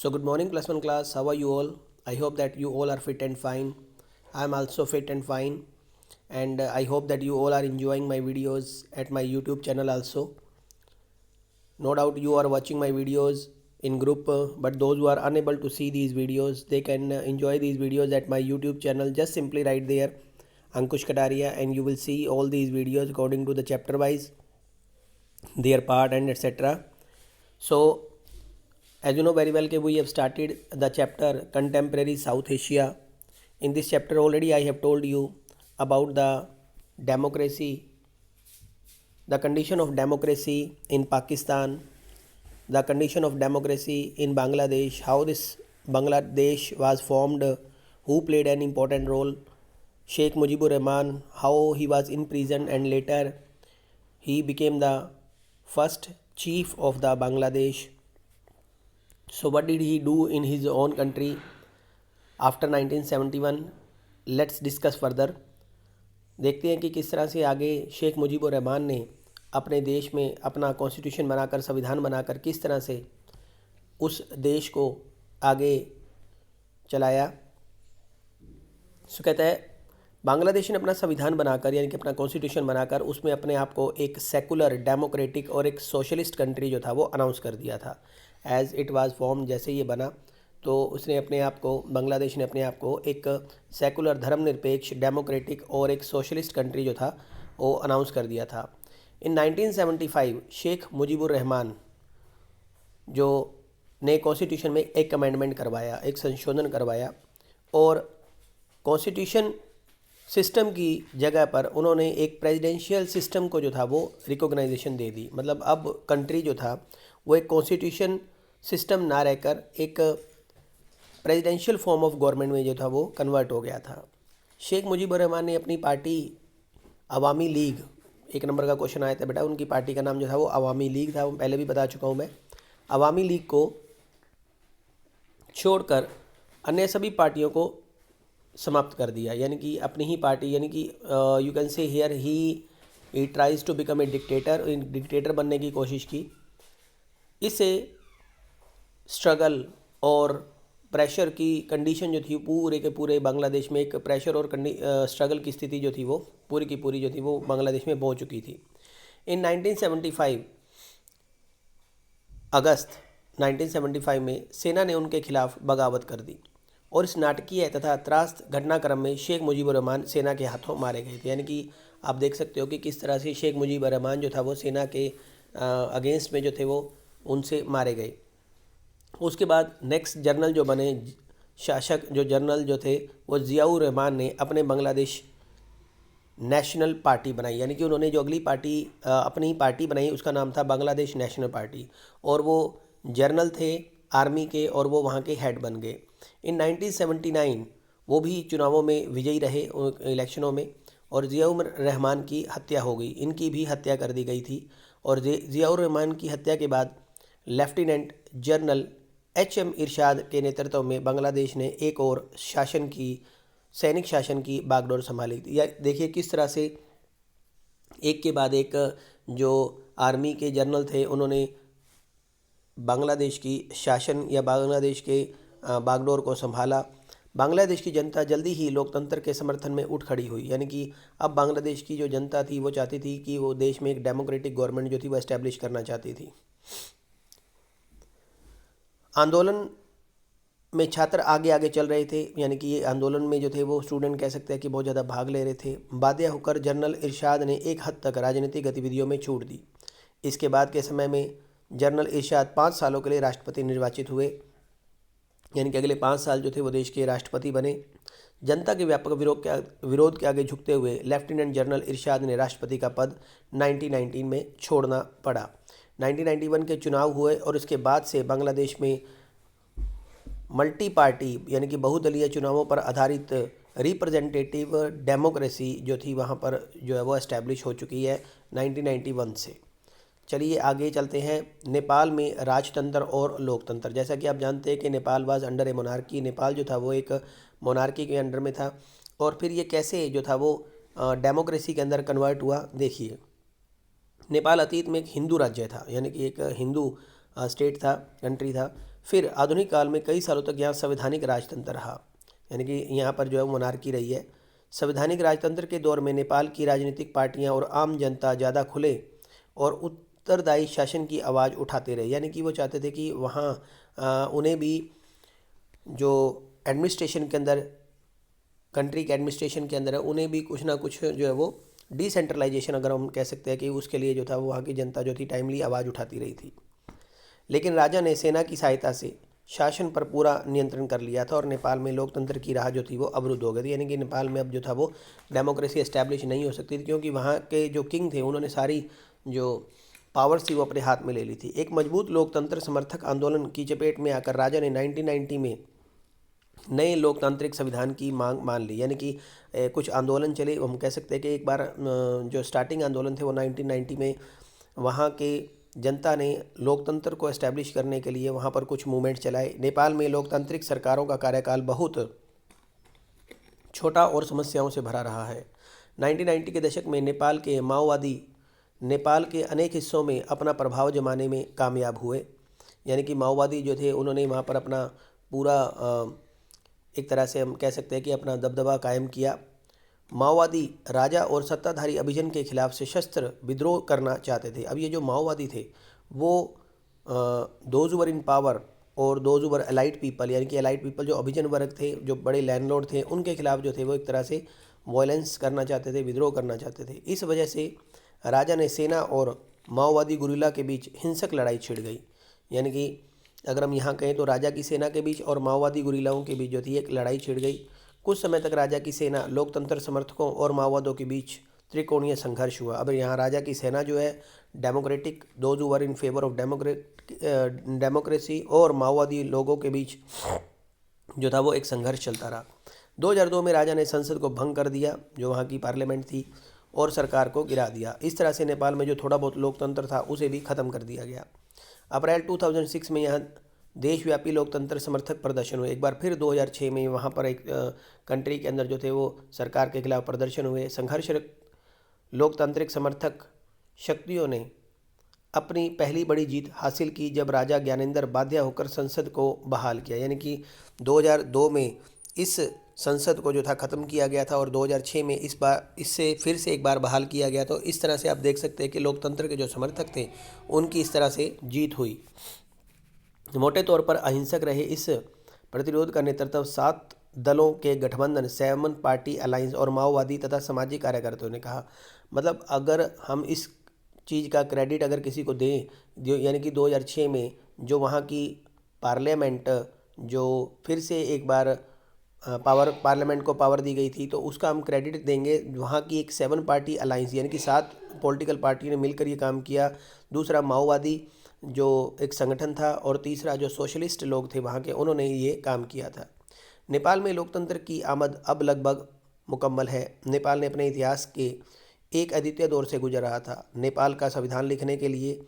So, good morning, plus one class. How are you all? I hope that you all are fit and fine. I am also fit and fine, and I hope that you all are enjoying my videos at my YouTube channel also. No doubt you are watching my videos in group, but those who are unable to see these videos, they can enjoy these videos at my YouTube channel. Just simply write there Ankush Kataria, and you will see all these videos according to the chapter wise, their part, and etc. So, as you know very well, we have started the chapter Contemporary South Asia. In this chapter, already I have told you about the democracy, the condition of democracy in Pakistan, the condition of democracy in Bangladesh, how this Bangladesh was formed, who played an important role, Sheikh Mujibur Rahman, how he was imprisoned and later he became the first chief of the Bangladesh. So, what did he do in his own country after 1971? Let's discuss further. देखते हैं कि किस तरह से आगे शेख मुजीबुर रहमान ने अपने देश में अपना कॉन्स्टिट्यूशन बनाकर, संविधान बनाकर किस तरह से उस देश को आगे चलाया. सो कहता है बांग्लादेश ने अपना संविधान बनाकर, यानी कि अपना कॉन्स्टिट्यूशन बनाकर, उसमें अपने आप को एक सेकुलर, डेमोक्रेटिक और एक सोशलिस्ट कंट्री जो था वो अनाउंस कर दिया था. एज इट वाज फॉर्म, जैसे ये बना तो उसने अपने आप को, बांग्लादेश ने अपने आप को एक सेकुलर, धर्मनिरपेक्ष, डेमोक्रेटिक और एक सोशलिस्ट कंट्री जो था वो अनाउंस कर दिया था. इन 1975 शेख मुजीबुर रहमान जो ने कॉन्स्टिट्यूशन में एक अमेंडमेंट करवाया, एक संशोधन करवाया, और कॉन्स्टिट्यूशन सिस्टम की जगह पर उन्होंने एक प्रेसिडेंशियल सिस्टम को जो था वो रिकॉग्नाइजेशन दे दी. मतलब अब कंट्री जो था वो एक कॉन्स्टिट्यूशन सिस्टम ना रहकर एक प्रेसिडेंशियल फॉर्म ऑफ गवर्नमेंट में जो था वो कन्वर्ट हो गया था. शेख मुजीबुर रहमान ने अपनी पार्टी अवामी लीग, एक नंबर का क्वेश्चन आया था बेटा, उनकी पार्टी का नाम जो था वो अवामी लीग था, वो पहले भी बता चुका हूँ मैं. अवामी लीग को छोड़कर अन्य सभी पार्टियों को समाप्त कर दिया, यानी कि अपनी ही पार्टी, यानी कि you can say here he tries to become a dictator बनने की कोशिश की. इससे स्ट्रगल और प्रेशर की कंडीशन जो थी पूरे के पूरे बांग्लादेश में, एक प्रेशर और स्ट्रगल की स्थिति जो थी वो पूरी की पूरी जो थी वो बांग्लादेश में पहुंच चुकी थी. इन 1975 अगस्त 1975 में सेना ने उनके खिलाफ बगावत कर दी और इस नाटकीय तथा त्रास्त घटनाक्रम में शेख मुजीबुर रहमान सेना के हाथों मारे गए थे. यानी कि आप देख सकते हो कि किस तरह से शेख मुजीबुर रहमान जो था वो सेना के अगेंस्ट में जो थे वो उनसे मारे गए. उसके बाद नेक्स्ट जनरल जो बने, शासक जो जनरल जो थे वो ज़ियाउर रहमान ने अपने बांग्लादेश नेशनल पार्टी बनाई. यानी कि उन्होंने जो अगली पार्टी अपनी पार्टी बनाई उसका नाम था बांग्लादेश नेशनल पार्टी, और वो जनरल थे आर्मी के और वो वहाँ के हेड बन गए. इन 1979 वो भी चुनावों में विजयी रहे इलेक्शनों में, और ज़ियाउर रहमान की हत्या हो गई, इनकी भी हत्या कर दी गई थी. और ज़ियाउर रहमान की हत्या के बाद लेफ्टिनेंट जनरल HM इरशाद के नेतृत्व में बांग्लादेश ने एक और सैनिक शासन की बागडोर संभाली. या देखिए किस तरह से एक के बाद एक जो आर्मी के जनरल थे उन्होंने बांग्लादेश की शासन या बांग्लादेश के बागडोर को संभाला. बांग्लादेश की जनता जल्दी ही लोकतंत्र के समर्थन में उठ खड़ी हुई. यानी कि अब बांग्लादेश की जो जनता थी वो चाहती थी कि वो देश में एक डेमोक्रेटिक गवर्नमेंट जो थी वो एस्टेब्लिश करना चाहती थी. आंदोलन में छात्र आगे आगे चल रहे थे, यानी कि ये आंदोलन में जो थे वो स्टूडेंट कह सकते हैं कि बहुत ज़्यादा भाग ले रहे थे. बाध्य होकर जनरल इरशाद ने एक हद तक राजनीतिक गतिविधियों में छूट दी. इसके बाद के समय में जनरल इरशाद 5 सालों के लिए राष्ट्रपति निर्वाचित हुए, यानी कि अगले 5 साल जो थे वो देश के राष्ट्रपति बने. जनता के व्यापक विरोध के आगे झुकते हुए लेफ्टिनेंट जनरल इरशाद ने राष्ट्रपति का पद 1919 में छोड़ना पड़ा. 1991 के चुनाव हुए और इसके बाद से बांग्लादेश में मल्टी पार्टी, यानी कि बहुदलीय चुनावों पर आधारित रिप्रेजेंटेटिव डेमोक्रेसी जो थी वहाँ पर जो है वो एस्टैब्लिश हो चुकी है 1991 से. चलिए आगे चलते हैं. नेपाल में राजतंत्र और लोकतंत्र. जैसा कि आप जानते हैं कि Nepal was under A monarchy. Nepal जो था वो एक मोनार्की के अंडर में था, और फिर ये कैसे जो था वो डेमोक्रेसी के अंदर कन्वर्ट हुआ. देखिए, नेपाल अतीत में एक हिंदू राज्य था, यानी कि एक हिंदू स्टेट था, कंट्री था. फिर आधुनिक काल में कई सालों तक यहाँ संवैधानिक राजतंत्र रहा, यानी कि यहाँ पर जो है मोनार्की रही है। संवैधानिक राजतंत्र के दौर में नेपाल की राजनीतिक पार्टियाँ और आम जनता ज़्यादा खुले और उत्तरदायी शासन की आवाज़ उठाते रहे, यानी कि वो चाहते थे कि वहाँ उन्हें भी जो एडमिनिस्ट्रेशन के अंदर, कंट्री के एडमिनिस्ट्रेशन के अंदर है, उन्हें भी कुछ ना कुछ जो है वो डिसेंट्रलाइजेशन, अगर हम कह सकते हैं कि उसके लिए जो था वो वहाँ की जनता जो थी टाइमली आवाज़ उठाती रही थी। लेकिन राजा ने सेना की सहायता से शासन पर पूरा नियंत्रण कर लिया था और नेपाल में लोकतंत्र की राह जो थी वो अवरुद्ध हो गई थी, यानी कि नेपाल में अब जो था वो डेमोक्रेसी एस्टैब्लिश नहीं हो सकती थी, क्योंकि वहाँ के जो किंग थे उन्होंने सारी जो पावर्स थी वो अपने हाथ में ले ली थी। एक मजबूत लोकतंत्र समर्थक आंदोलन की चपेट में आकर राजा ने 1990 में नए लोकतांत्रिक संविधान की मांग मान ली, यानी कि कुछ आंदोलन चले। हम कह सकते हैं कि एक बार जो स्टार्टिंग आंदोलन थे वो 1990 में वहाँ के जनता ने लोकतंत्र को एस्टैब्लिश करने के लिए वहाँ पर कुछ मूवमेंट चलाए। नेपाल में लोकतांत्रिक सरकारों का कार्यकाल बहुत छोटा और समस्याओं से भरा रहा है। 1990 के दशक में नेपाल के माओवादी नेपाल के अनेक हिस्सों में अपना प्रभाव जमाने में कामयाब हुए, यानी कि माओवादी जो थे उन्होंने वहाँ पर अपना पूरा एक तरह से हम कह सकते हैं कि अपना दबदबा कायम किया। माओवादी राजा और सत्ताधारी अभिजन के खिलाफ सशस्त्र विद्रोह करना चाहते थे। अब ये जो माओवादी थे वो दोज वर इन पावर और दोज वर एलाइट पीपल, यानी कि एलाइट पीपल जो अभिजन वर्ग थे, जो बड़े लैंडलॉर्ड थे, उनके खिलाफ जो थे वो एक तरह से वायलेंस करना चाहते थे, विद्रोह करना चाहते थे। इस वजह से राजा ने सेना और माओवादी गुरिल्ला के बीच हिंसक लड़ाई छिड़ गई, यानी कि अगर हम यहाँ कहें तो राजा की सेना के बीच और माओवादी गुरिल्लाओं के बीच जो थी एक लड़ाई छिड़ गई। कुछ समय तक राजा की सेना, लोकतंत्र समर्थकों और माओवादियों के बीच त्रिकोणीय संघर्ष हुआ। अब यहाँ राजा की सेना जो है democratic, those were in favour of democracy, और माओवादी लोगों के बीच जो था वो एक संघर्ष चलता रहा। 2002 में राजा ने संसद को भंग कर दिया, जो वहाँ की पार्लियामेंट थी, और सरकार को गिरा दिया। इस तरह से नेपाल में जो थोड़ा बहुत लोकतंत्र था उसे भी ख़त्म कर दिया गया। अप्रैल 2006 में यहाँ देशव्यापी लोकतंत्र समर्थक प्रदर्शन हुए। एक बार फिर 2006 में वहाँ पर एक कंट्री के अंदर जो थे वो सरकार के खिलाफ प्रदर्शन हुए। संघर्षरत लोकतांत्रिक समर्थक शक्तियों ने अपनी पहली बड़ी जीत हासिल की जब राजा ज्ञानेंद्र बाध्य होकर संसद को बहाल किया, यानी कि 2002 में इस संसद को जो था ख़त्म किया गया था और 2006 में इस बार इससे फिर से एक बार बहाल किया गया। तो इस तरह से आप देख सकते हैं कि लोकतंत्र के जो समर्थक थे उनकी इस तरह से जीत हुई। मोटे तौर पर अहिंसक रहे इस प्रतिरोध का नेतृत्व 7 दलों के गठबंधन, 7 पार्टी अलायंस और माओवादी तथा सामाजिक कार्यकर्ताओं ने कहा। मतलब अगर हम इस चीज़ का क्रेडिट अगर किसी को दें, जो यानी कि 2006 में जो वहाँ की पार्लियामेंट जो फिर से एक बार पार्लियामेंट को पावर दी गई थी, तो उसका हम क्रेडिट देंगे वहाँ की एक 7 पार्टी अलायंस, यानी कि 7 पॉलिटिकल पार्टी ने मिलकर ये काम किया। दूसरा माओवादी जो एक संगठन था, और तीसरा जो सोशलिस्ट लोग थे वहाँ के, उन्होंने ये काम किया था। नेपाल में लोकतंत्र की आमद अब लगभग मुकम्मल है। नेपाल ने अपने इतिहास के एक अद्वितीय दौर से गुजर रहा था। नेपाल का संविधान लिखने के लिए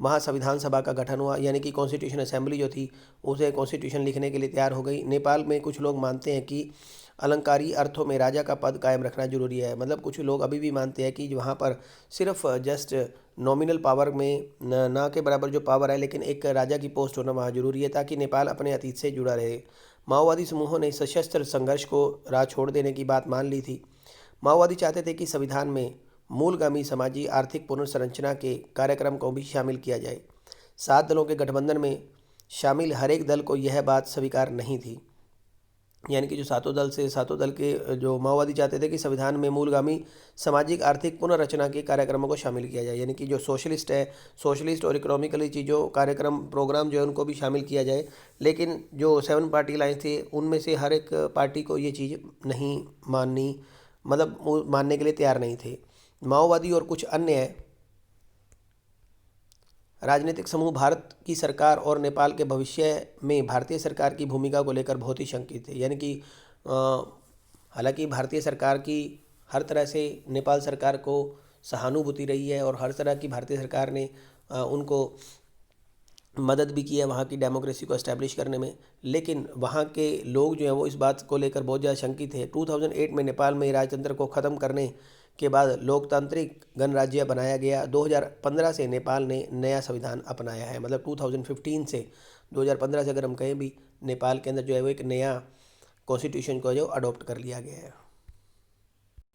वहाँ संविधान सभा का गठन हुआ, यानी कि कॉन्स्टिट्यूशन असेंबली जो थी उसे कॉन्स्टिट्यूशन लिखने के लिए तैयार हो गई। नेपाल में कुछ लोग मानते हैं कि अलंकारी अर्थों में राजा का पद कायम रखना जरूरी है। मतलब कुछ लोग अभी भी मानते हैं कि वहाँ पर सिर्फ जस्ट नॉमिनल पावर में ना के बराबर जो पावर है, लेकिन एक राजा की पोस्ट होना वहाँ जरूरी है ताकि नेपाल अपने अतीत से जुड़ा रहे। माओवादी समूहों ने सशस्त्र संघर्ष को राह छोड़ देने की बात मान ली थी। माओवादी चाहते थे कि संविधान में मूलगामी समाजी आर्थिक पुनर्संरचना के कार्यक्रम को भी शामिल किया जाए। 7 दलों के गठबंधन में शामिल हर एक दल को यह बात स्वीकार नहीं थी, यानी कि जो 7 दल के जो माओवादी चाहते थे कि संविधान में मूलगामी सामाजिक आर्थिक पुनर्रचना के कार्यक्रमों को शामिल किया जाए, यानी कि जो सोशलिस्ट है, सोशलिस्ट और इकोनॉमिकली चीज़ों प्रोग्राम जो है उनको भी शामिल किया जाए। लेकिन जो 7 पार्टी लाइन थे उनमें से हर एक पार्टी को ये चीज़ नहीं माननी, मतलब मानने के लिए तैयार नहीं थे। माओवादी और कुछ अन्य राजनीतिक समूह भारत की सरकार और नेपाल के भविष्य में भारतीय सरकार की भूमिका को लेकर बहुत ही शंकित थे, यानी कि हालांकि भारतीय सरकार की हर तरह से नेपाल सरकार को सहानुभूति रही है और हर तरह की भारतीय सरकार ने उनको मदद भी की है वहाँ की डेमोक्रेसी को एस्टैब्लिश करने में, लेकिन वहाँ के लोग जो हैं वो इस बात को लेकर बहुत ज़्यादा शंकित थे। 2008 में नेपाल में राजतंत्र को ख़त्म करने के बाद लोकतांत्रिक गणराज्य बनाया गया। 2015 से नेपाल ने नया संविधान अपनाया है, मतलब 2015 से 2015 से अगर हम कहें भी, नेपाल के अंदर जो है वो एक नया कॉन्स्टिट्यूशन को जो अडॉप्ट कर लिया गया है।